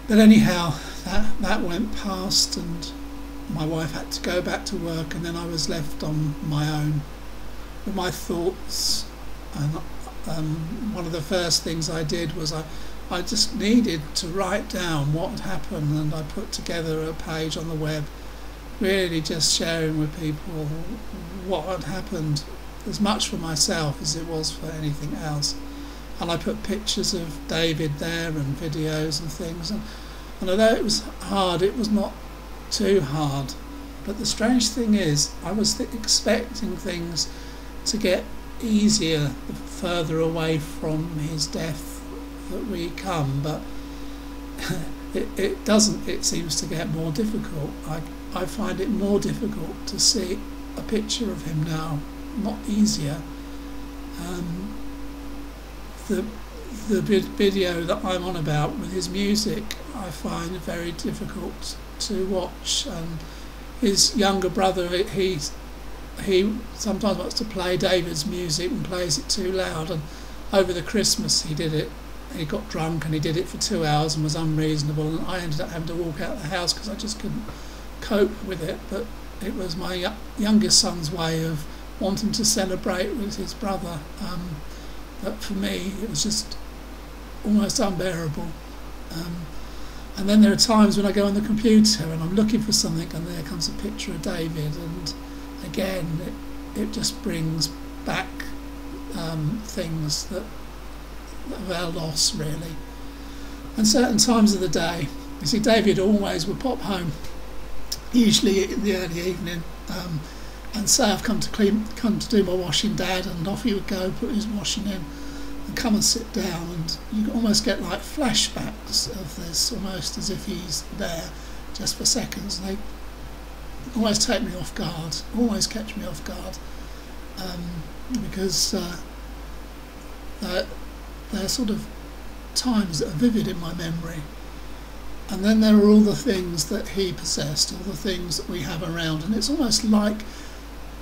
But anyhow, that went past, and my wife had to go back to work, and then I was left on my own with my thoughts. And one of the first things I did was I just needed to write down what had happened, and I put together a page on the web, really just sharing with people what had happened, as much for myself as it was for anything else. And I put pictures of David there and videos and things, and although it was hard, it was not too hard. But the strange thing is, I was expecting things to get easier the further away from his death that we come, but it doesn't. It seems to get more difficult. I find it more difficult to see a picture of him now, not easier. The video that I'm on about with his music, I find very difficult to watch. His younger brother, he sometimes wants to play David's music and plays it too loud, and over the Christmas he did it. He got drunk and he did it for 2 hours and was unreasonable, and I ended up having to walk out of the house because I just couldn't cope with it. But it was my youngest son's way of wanting to celebrate with his brother. But for me it was just almost unbearable. And then there are times when I go on the computer and I'm looking for something, and there comes a picture of David, and again it just brings back things that of our loss, really. And certain times of the day, you see, David always would pop home, usually in the early evening, and say, I've come to do my washing, Dad, and off he would go, put his washing in and come and sit down, and you almost get like flashbacks of this, almost as if he's there just for seconds. And they always take me off guard, always catch me off guard, because they're sort of times that are vivid in my memory. And then there are all the things that he possessed, all the things that we have around, and it's almost like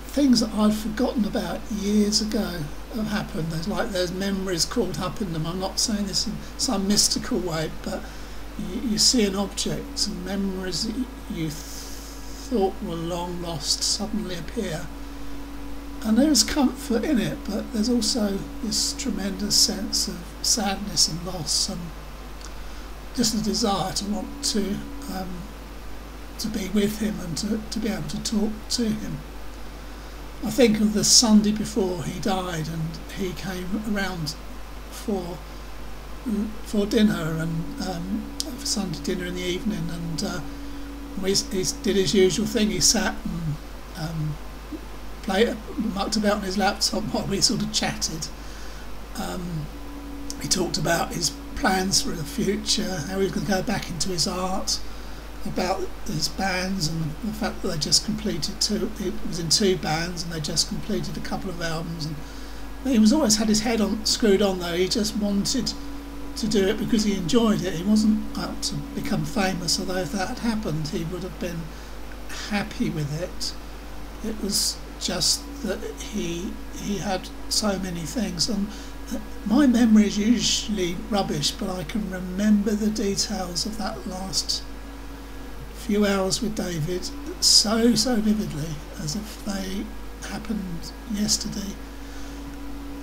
things that I'd forgotten about years ago have happened. There's memories caught up in them. I'm not saying this in some mystical way, but you see an object and memories that you thought were long lost suddenly appear. And there is comfort in it, but there's also this tremendous sense of sadness and loss, and just a desire to want to be with him and to be able to talk to him. I think of the Sunday before he died, and he came around for dinner, and for Sunday dinner in the evening, and he did his usual thing. He sat and mucked about on his laptop while we sort of chatted. He talked about his plans for the future, how he was going to go back into his art, about his bands, and the fact that they just completed it was in 2 bands, and they just completed a couple of albums. And he was always had his head screwed on, though. He just wanted to do it because he enjoyed it. He wasn't out to become famous, although if that had happened he would have been happy with it. It was just that he had so many things, and my memory is usually rubbish, but I can remember the details of that last few hours with David so vividly, as if they happened yesterday.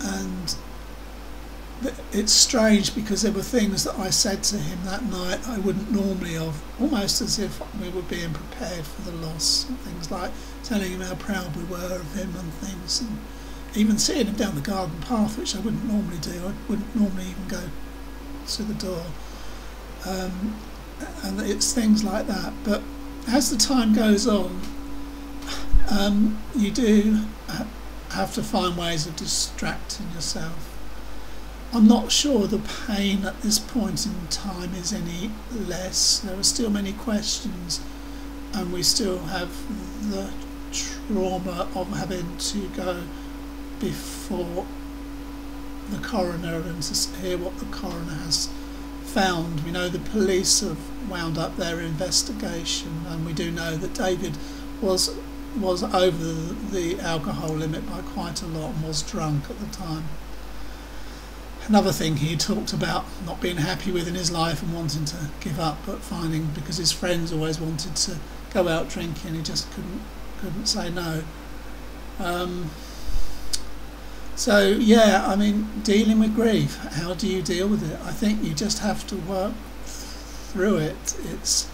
And it's strange because there were things that I said to him that night I wouldn't normally have, almost as if we were being prepared for the loss. Things like telling him how proud we were of him and things, and even seeing him down the garden path, which I wouldn't normally do. I wouldn't normally even go to the door. And it's things like that. But as the time goes on, you do have to find ways of distracting yourself. I'm not sure the pain at this point in time is any less. There are still many questions, and we still have the trauma of having to go before the coroner and to hear what the coroner has found. We know the police have wound up their investigation, and we do know that David was over the alcohol limit by quite a lot and was drunk at the time. Another thing he talked about not being happy with in his life and wanting to give up, but finding, because his friends always wanted to go out drinking, he just couldn't say no. So yeah, I mean, dealing with grief, how do you deal with it? I think you just have to work through it. It's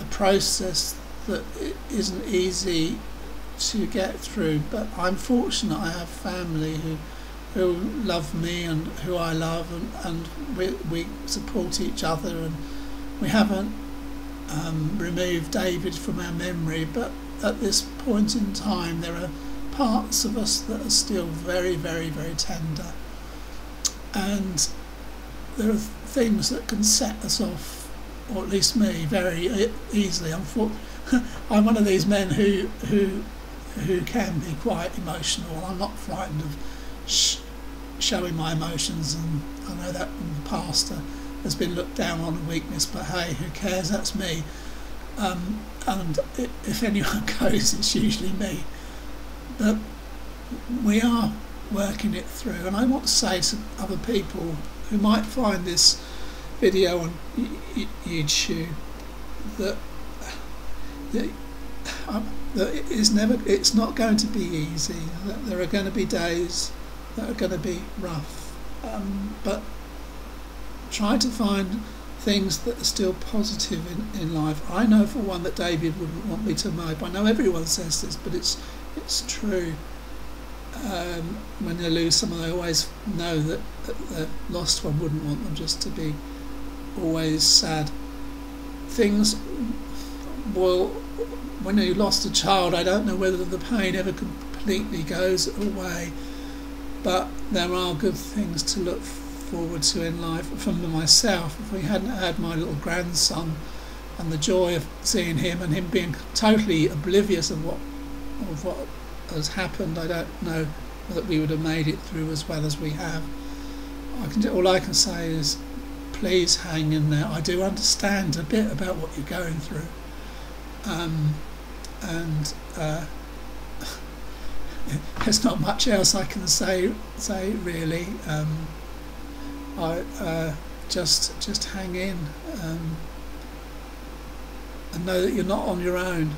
a process that it isn't easy to get through, but I'm fortunate I have family who love me and who I love, and we support each other, and we haven't removed David from our memory, but at this point in time there are parts of us that are still very, very, very tender, and there are things that can set us off, or at least me, very easily. I'm one of these men who can be quite emotional. I'm not frightened of showing my emotions, and I know that in the past has been looked down on a weakness, but hey, who cares? That's me. And if anyone goes, it's usually me. But we are working it through, and I want to say to other people who might find this video on YouTube that it's not going to be easy. That there are going to be days that are going to be rough, but try to find things that are still positive in life. I know for one that David wouldn't want me to mope. I know everyone says this, but it's true. When they lose someone, I always know that the lost one wouldn't want them just to be always sad. Things, well, when you lost a child, I don't know whether the pain ever completely goes away, but there are good things to look forward to in life. From myself, if we hadn't had my little grandson and the joy of seeing him and him being totally oblivious of what has happened, I don't know that we would have made it through as well as we have. All I can say is please hang in there. I do understand a bit about what you're going through, and there's not much else I can say really. Just hang in, and know that you're not on your own.